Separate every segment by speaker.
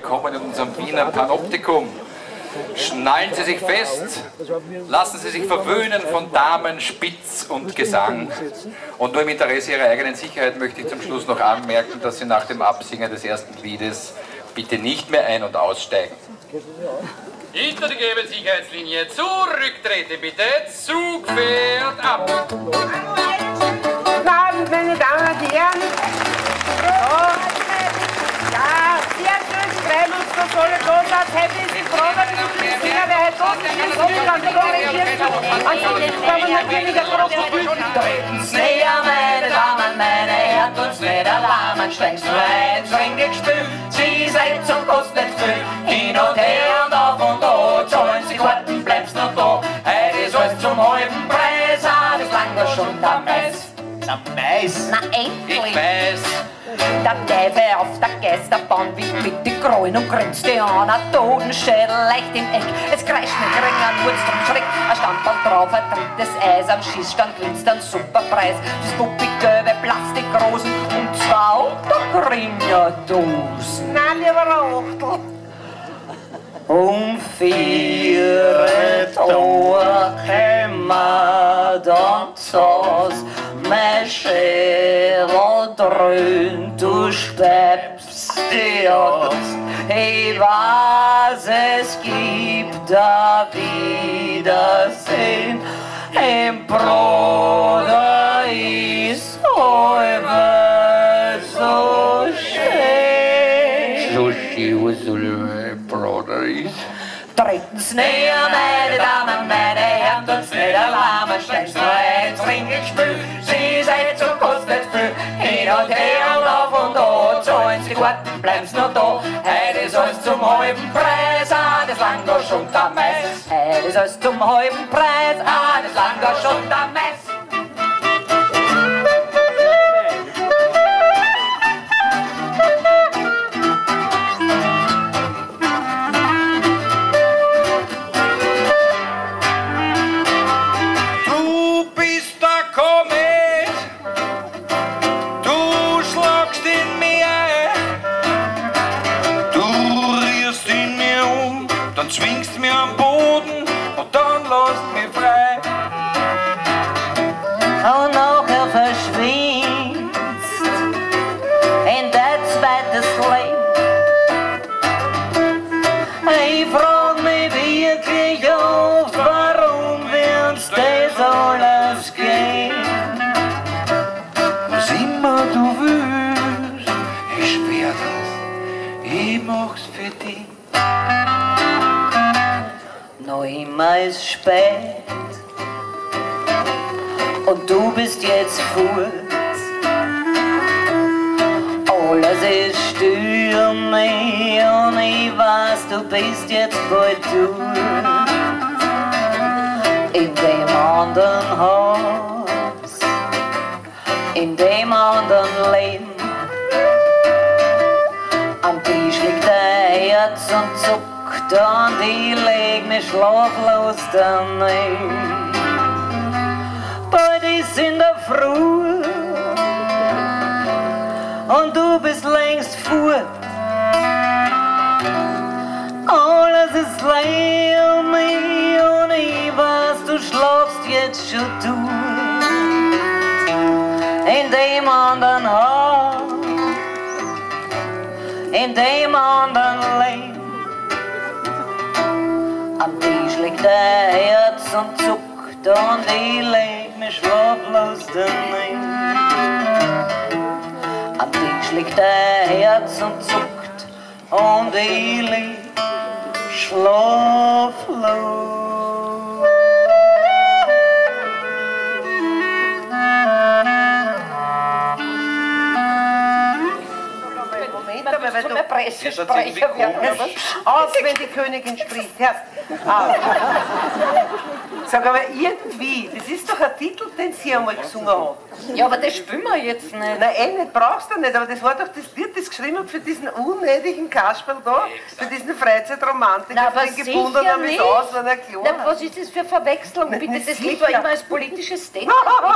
Speaker 1: willkommen in unserem Wiener Panoptikum. Schnallen Sie sich fest, lassen Sie sich verwöhnen von Damen, Spitz und Gesang. Und nur im Interesse Ihrer eigenen Sicherheit möchte ich zum Schluss noch anmerken, dass Sie nach dem Absingen des ersten Liedes bitte nicht mehr ein- und aussteigen. Hinter die gelbe Sicherheitslinie zurücktreten bitte, Zug fährt ab.
Speaker 2: Guten Abend, meine Damen und Herren. Ja, sehr schön, Sie treiben uns so tolle Dosen aus. Happy ist die Frau, dass ich nicht Finger, wer hat Dosen schießt, und kann so korrigieren. Und Sie jetzt kommen natürlich ein großes Bild.
Speaker 3: Näher, meine Damen, meine Herren, tut's nicht alarmen, steigst du ein, ins Ringgespiel, Sie seid zum Kost nicht viel, hin und her und auf und an, zahlen Sie Karten, bleibst noch da, heute ist alles zum halben Preis, das langt schon der Mais. Der Mais?
Speaker 4: Na endlich!
Speaker 3: Ich weiß.
Speaker 4: Der Teufel auf der Geisterbahn wie mit die Kräuen und grinst die an, ein Totenschädel leicht im Eck. Es kreischt nicht gering, ein Wurzeln schreck, ein Stammball drauf, ein drittes Eis, am Schießstand glänzt ein Superpreis. Das puppig-gelbe Plastikrosen und zwei Untergringerdosen.
Speaker 2: Nein, lieber Achtel.
Speaker 3: Um 4 Uhr kommen dann zu Haus, mein Schädel dröhnt, du schleppst dich aus. Ich weiß, es gibt da Wiedersehen, im Bruder ist halber so schön.
Speaker 1: So schön, was Bruder ist.
Speaker 3: Tretten's näher, meine Damen, meine Herren, tut's nicht alarmen, steigst du ein, ins Ringgespiel, Sie seid zum Kost nicht viel, hin und her und auf und an, zahlen Sie die Karten, bleiben's noch da, heute ist alles zum halben Preis, das langt doch schon der Mais. Heute ist alles zum halben Preis, das langt doch schon der Mais.
Speaker 1: Zwingst mir am Boden und dann lässt mich frei.
Speaker 3: Und nachher verschwindst in dein zweites Leben. Ich frag mich wirklich oft, warum wird's das alles gehen?
Speaker 1: Was immer du willst, ich schwör das, ich mach's für dich.
Speaker 3: Noch immer ist spät und du bist jetzt fort. Alles ist still um mich und ich weiß, du bist jetzt bald durch. In dem anderen Haus, in dem anderen Leben, am Tisch liegt dein Herz und zuckt. Und ich leg mich schlaflos daneben. Bald ist in der Früh und du bist längst fort. Alles ist leer um mich und ich weiß, du schlafst jetzt schon durch. In dem anderen Haus, in dem anderen Leben. Am Tisch liegt dein Herz und zuckt und ich leg mich schlaflos daneben. Am Tisch liegt dein Herz und zuckt und ich leg schlaflos.
Speaker 2: Weil du Pressesprecher werden. Aus, wenn die Königin spricht. Hörst. Sag aber irgendwie, das ist doch ein Titel, den sie einmal gesungen hat.
Speaker 4: Ja, aber das spielen wir jetzt nicht.
Speaker 2: Nein, nicht, brauchst du nicht, aber das war doch das Lied, das geschrieben hat für diesen unnötigen Kasperl da, für diesen Freizeitromantiker, für den gebundenen damit aus, wenn er klar.
Speaker 4: Na, was ist das für Verwechslung? Bitte, das Lied war immer als politisches Statement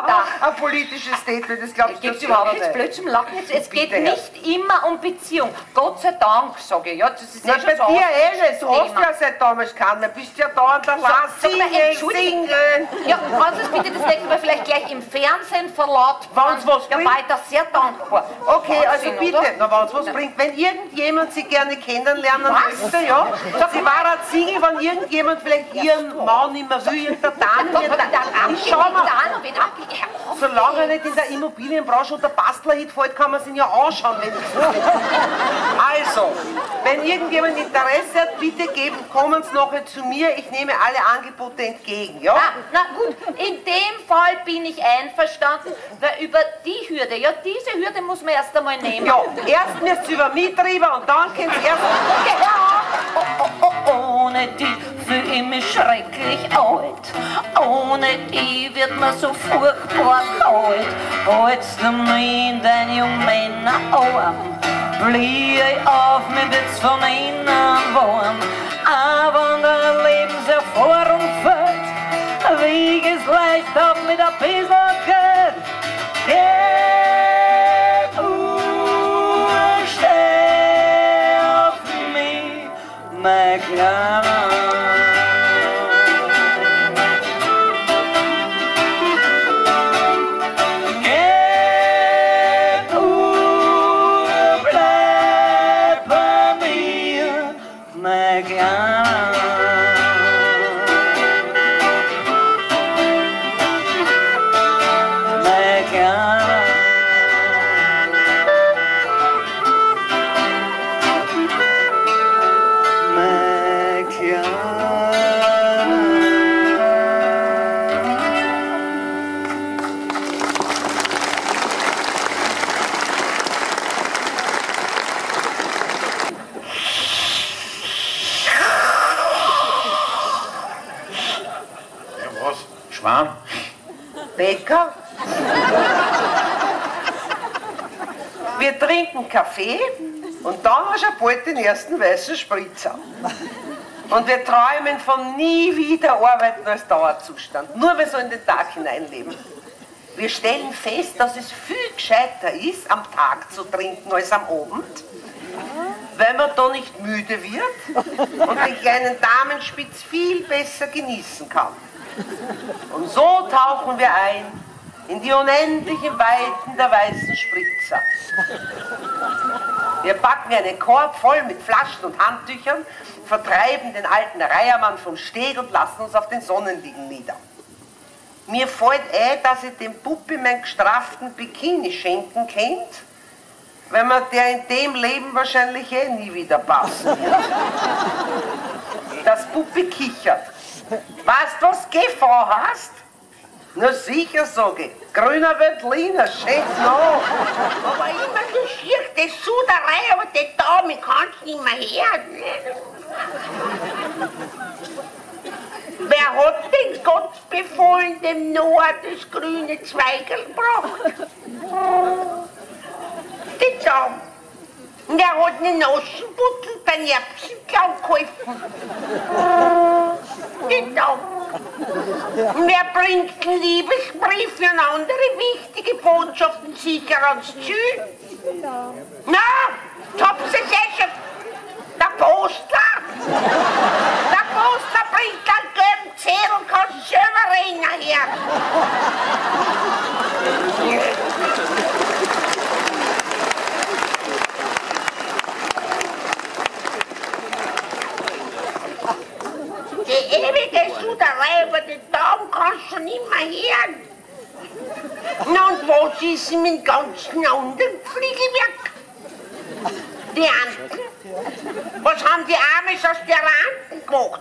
Speaker 4: da.
Speaker 2: Ein politisches Statement, das glaubst du
Speaker 4: Gibt es überhaupt nichts blöd zum Lachen? Es geht nicht immer um Beziehung. Gott sei sei Dank, sage ich. Ja, das ist
Speaker 2: Na,
Speaker 4: schon
Speaker 2: bei
Speaker 4: so
Speaker 2: dir nicht, du hast
Speaker 4: Thema.
Speaker 2: ja seit damals keinen mehr, bist ja da an der
Speaker 4: Sag mal, Entschuldigung.
Speaker 2: Single.
Speaker 4: Ja, kannst du es bitte das nächste Mal vielleicht gleich im Fernsehen verlauten?
Speaker 2: Wenn's was
Speaker 4: Ja,
Speaker 2: bringt.
Speaker 4: weiter sehr dankbar.
Speaker 2: Okay, also
Speaker 4: Wahnsinn,
Speaker 2: bitte,
Speaker 4: oder?
Speaker 2: na wenn's was bringt, wenn irgendjemand sie gerne kennenlernen möchte, ja, sie war ein Single, wenn irgendjemand vielleicht ihren Mann nicht mehr will, irgendeine Dame, schau mal, solange er nicht in der Immobilienbranche unter Bastlerhit fällt, kann man sich ihn ja anschauen. Also, wenn irgendjemand Interesse hat, bitte kommen Sie nachher zu mir, ich nehme alle Angebote entgegen, ja?
Speaker 4: Ah, na gut, in dem Fall bin ich einverstanden, weil über die Hürde, ja, diese Hürde muss man erst einmal nehmen.
Speaker 2: Ja, erst müsst ihr über mich drüber und dann könnt ihr erst...
Speaker 4: Ohne die fühl ich mich schrecklich alt. Ohne die wird mir so furchtbar kalt. Hältst du mich in dein Jungmännerarm, fliehe ich auf, mir wird's von innen warm. Aber wenn der Lebenserfahrung fällt, wieg es leicht auf mit ein bisschen Geld. Steh auf mich, mein Kleiner. Bleib bei mir, mein Kleiner. Mein Kleiner. Mein
Speaker 5: Ja, was? Schwan?
Speaker 2: Bäcker? Wir trinken Kaffee und dann hast du bald den ersten weißen Spritzer. Und wir träumen von nie wieder arbeiten als Dauerzustand, nur mehr so in den Tag hineinleben. Wir stellen fest, dass es viel gescheiter ist, am Tag zu trinken als am Abend, weil man da nicht müde wird und den kleinen Damenspitz viel besser genießen kann. Und so tauchen wir ein in die unendlichen Weiten der weißen Spritzer. Wir packen einen Korb voll mit Flaschen und Handtüchern, vertreiben den alten Reiermann vom Steg und lassen uns auf den Sonnenliegen nieder. Mir fällt ein, dass ich dem Puppi meinen gestrafften Bikini schenken könnt, weil mir der in dem Leben wahrscheinlich eh nie wieder passen wird. Das Puppi kichert. Weißt du, was Gefahr hast? Na sicher, sage ich. Grüner Veltliner, schenkt noch.
Speaker 6: Aber immer so schier, das Suderei, aber die Dame kannst nicht mehr hören. Wer hat denn Gott befohlen, dem Noah das grüne Zweigel gebracht? Die Dame. Und er hat einen Aschenputtel beim Erbsenklau geholfen. Die Dame. Und wer bringt einen Liebesbrief und andere wichtige Botschaften sicher ans Ziel? Na, jetzt habt ihr es eh schon. Der Postler. Der Postler bringt einen gelben Zettel und kann selber rennen her. Die ewige Suderei über den Daumen kannst du nicht mehr hören. Na und was ist mit dem ganzen anderen Fliegelwerk? Die Anten? Was haben die Amis aus der Anten gemacht?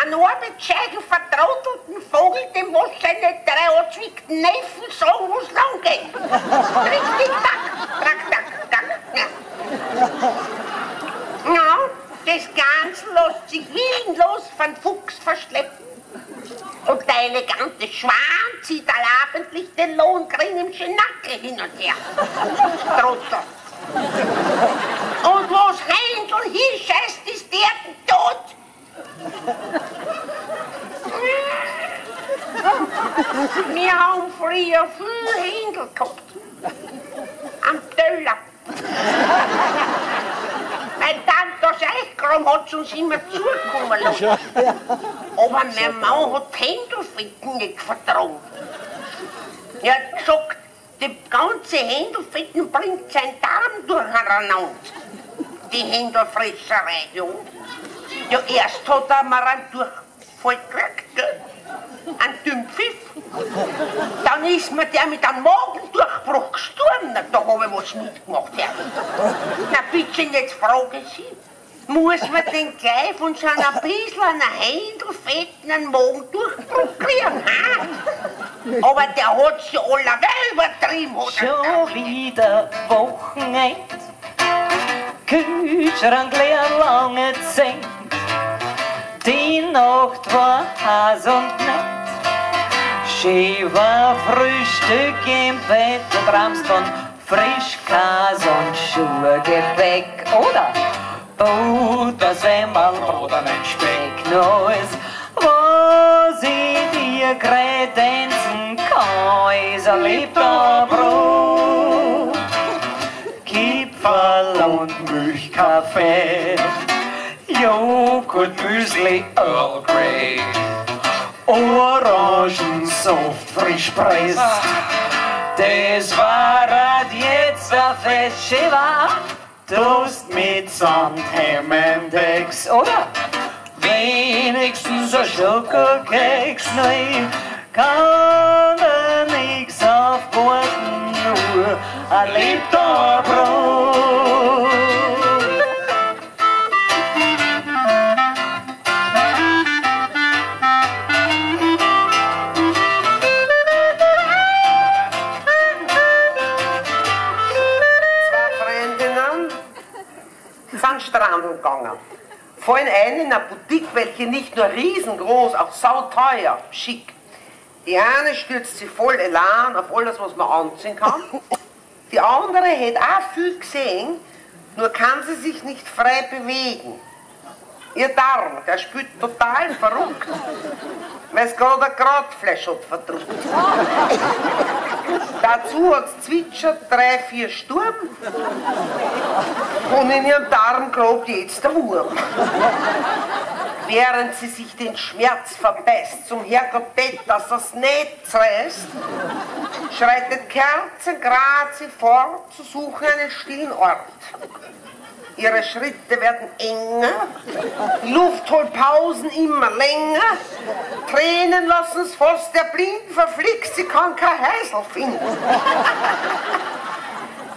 Speaker 6: Einen arbeitsscheigen, vertrottelten Vogel, dem muss seine drei angezwickten Neffen sagen, wo es lang geht. Richtig, tack, tack, tack, tack. Ja, das Ganze lässt sich willenlos von Fuchs verschleppen. Und der elegante Schwan zieht allabendlich den Lohngrin im Schnackel hin und her. Trottel. Und wo's Händel hinscheißt, ist der tot. Wir haben früher viel Händel gehabt. Am Teller. Telegramm hat sie uns immer zukommen lassen. Aber mein Mann hat die Händelfetten nicht vertragen. Er hat gesagt, die ganze Händelfetten bringt seinen Darm durcheinander. Die Händelfresserei, ja. Ja, erst hat er mir einen Durchfall gekriegt, gell? Ein Dünnpfiff. Dann ist mir der mit einem Magendurchbruch gestorben. Da habe ich was mitgemacht. Ja. Na bitte, jetzt frage Sie, muss man denn gleich von so ein bisschen einer Händelfetten einen Magendurchbruch kriegen? Ha? Aber der hat sich allerweil übertrieben.
Speaker 3: Schon wieder Wochenend, Kühlschrank leer, lange Zeit. Die Nacht war heiß und nett. Schön war Frühstück im Bett, du träumst von Frischkäse und Schuhgebäck. Oder Buttersemmel, Brot und ein Speck. Neues, was ich dir kredenzen kann, ist ein liebter Brot. Kipferl und Milchkaffee, Joghurt, Müsli, Earl Grey, Orangensaft frisch presst. Das war jetzt ein Fest, Shiva, Toast mit Sandhemmendex. Oder wenigstens ein Schokokeks, nein, kann er nix aufwarten, nur ein liebter Brot.
Speaker 2: Sind strandeln gegangen. Fallen ein in eine Boutique, welche nicht nur riesengroß, auch sauteuer, schick. Die eine stürzt sich voll Elan auf alles, was man anziehen kann. Die andere hat auch viel gesehen, nur kann sie sich nicht frei bewegen. Ihr Darm, der spielt total verrückt, weil es gerade ein Gradfleisch hat verdrückt. Dazu hat es zwitschert 3-4 Sturm und in ihrem Darm grabt jetzt der Wurm. Während sie sich den Schmerz verbeißt, zum Herrgott Bett, dass das nicht zerreißt, schreitet kerzengrad sie fort zu suchen einen stillen Ort. Ihre Schritte werden enger, die Luft holt Pausen immer länger, Tränen lassen es fast der Blinden verflixt, sie kann kein Häusl finden.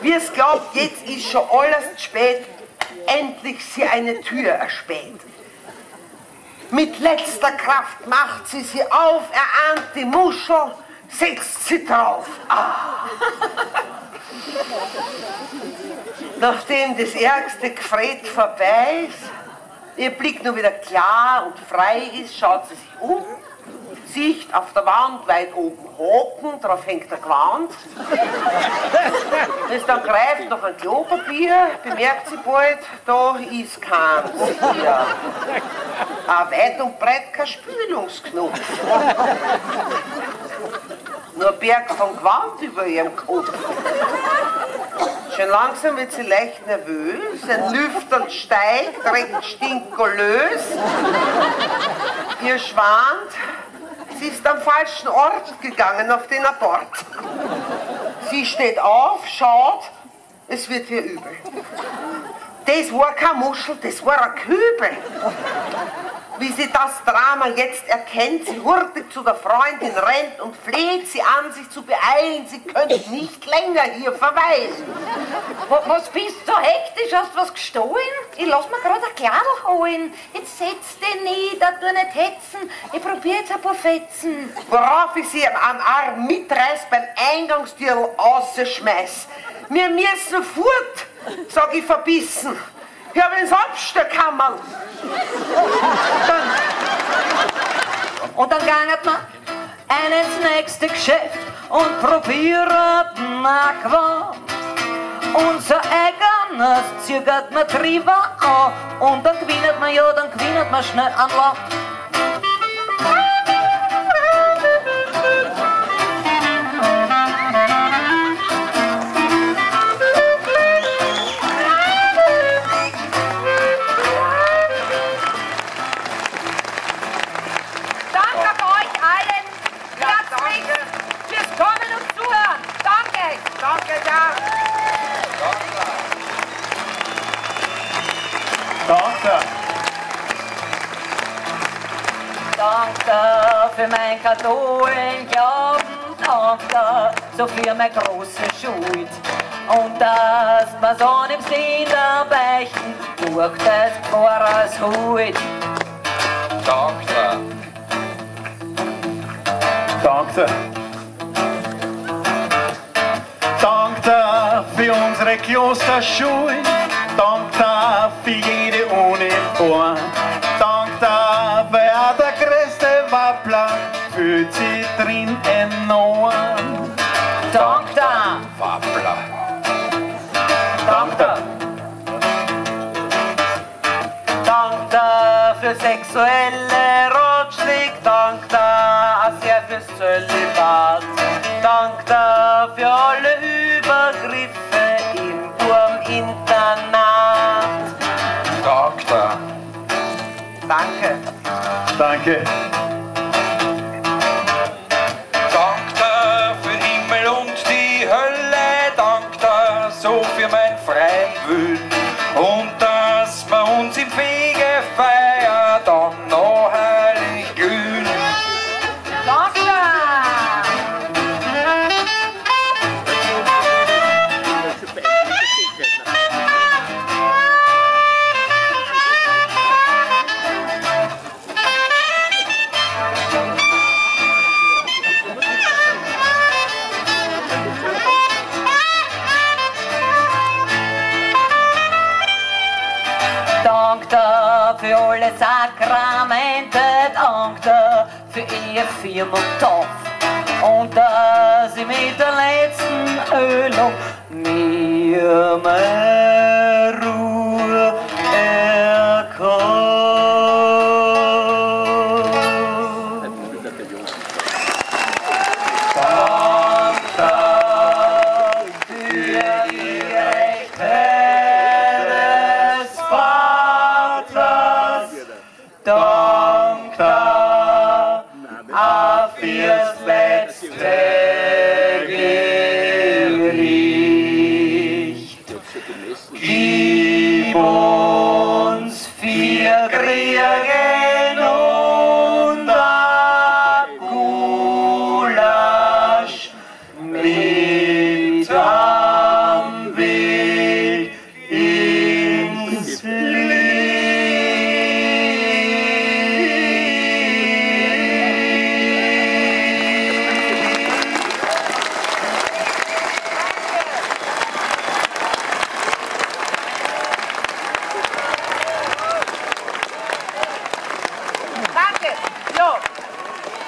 Speaker 2: Wie es glaubt, jetzt ist schon alles zu spät, endlich sie eine Tür erspäht. Mit letzter Kraft macht sie auf, erahnt die Muschel, setzt sie drauf. Ah. Nachdem das ärgste Gefret vorbei ist, ihr Blick nur wieder klar und frei ist, schaut sie sich um, sieht auf der Wand weit oben Haken, darauf hängt der Gewand. Wenn es dann greift nach ein Klopapier, bemerkt sie bald, da ist keins hier. Auch weit und breit kein Spülungsknopf. Nur ein Berg von Gewand über ihrem Kopf. Schon langsam wird sie leicht nervös, ein Lüftern steigt, recht stinkolös. Ihr schwant, sie ist am falschen Ort gegangen, auf den Abort. Sie steht auf, schaut, es wird ihr übel. Das war keine Muschel, das war ein Kübel. Wie sie das Drama jetzt erkennt, sie hurtig zu der Freundin rennt und fleht sie an, sich zu beeilen, sie könnte nicht länger hier verweilen.
Speaker 4: Was bist du so hektisch? Hast du was gestohlen? Ich lass mir gerade ein Gladl holen. Jetzt setz dich nieder, tu nicht hetzen. Ich probier jetzt ein paar Fetzen.
Speaker 2: Worauf ich sie am Arm mitreiß, beim Eingangstür rausschmeiß. Wir müssen fort, sag ich verbissen. Ich habe ins Abstellkammerl.
Speaker 3: Und dann ganget man ins nächste Geschäft und probiert nach Quant. Unser eigenes zögert man drüber an und dann gewinnt man, ja, dann gewinnt man schnell an Land.
Speaker 4: für mein katholischen Glauben, danke so für meine große Schuld. Und dass man so im Sinn der Beichten durch des Pfarrers Hut.
Speaker 1: Danke.
Speaker 5: Danke. Danke für unsere Klosterschule. Danke für jede Uniform. Danke, wer der größte Wappler fühlt sich drin enorm.
Speaker 4: Danke.
Speaker 1: Wappler.
Speaker 5: Danke.
Speaker 2: Danke für sexuelle Ratschläge, danke auch sehr fürs Zölibat. Danke für alle Übergriffe im Turminternat.
Speaker 1: Danke.
Speaker 2: Danke.
Speaker 5: Danke.
Speaker 1: Danke für Himmel und die Hölle, danke so für mein freien Willen und dass wir uns im Fegefeuer dann noch heilig glühen.
Speaker 4: Danke. Danke für alle Sakramente, danke für ihr Firmentopf und dass ich mit der letzten Ölung mir mehr Ruhe erkauft.
Speaker 5: Fürs letzte Gericht. Gib uns 4 Kriegen und ein Gulasch mit am Weg ins Licht.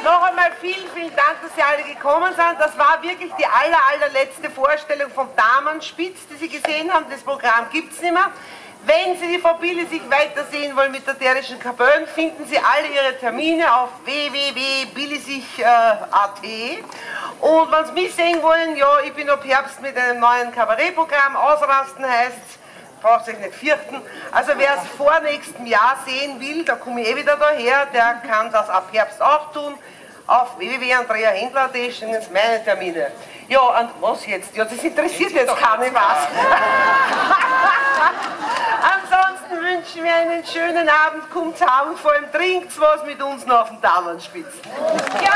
Speaker 2: Noch einmal vielen Dank, dass Sie alle gekommen sind. Das war wirklich die allerletzte Vorstellung vom Damenspitz, die Sie gesehen haben. Das Programm gibt es nicht mehr. Wenn Sie die Frau Billisig weitersehen wollen mit der Terrischen Kapelle, finden Sie alle Ihre Termine auf www.billisig.at. Und wenn Sie mich sehen wollen, ja, ich bin ab Herbst mit einem neuen Kabarettprogramm, Ausrasten heißt's. Braucht euch nicht fürchten. Also wer es vor nächstem Jahr sehen will, da komme ich eh wieder daher, der kann das ab Herbst auch tun. Auf www.andreahändler.at stehen jetzt meine Termine. Ja, und was jetzt? Ja, das interessiert jetzt keinen was. Ansonsten wünschen wir einen schönen Abend, kommt heim und vor allem trinkt was mit uns noch auf dem Damenspitz.
Speaker 4: Ja,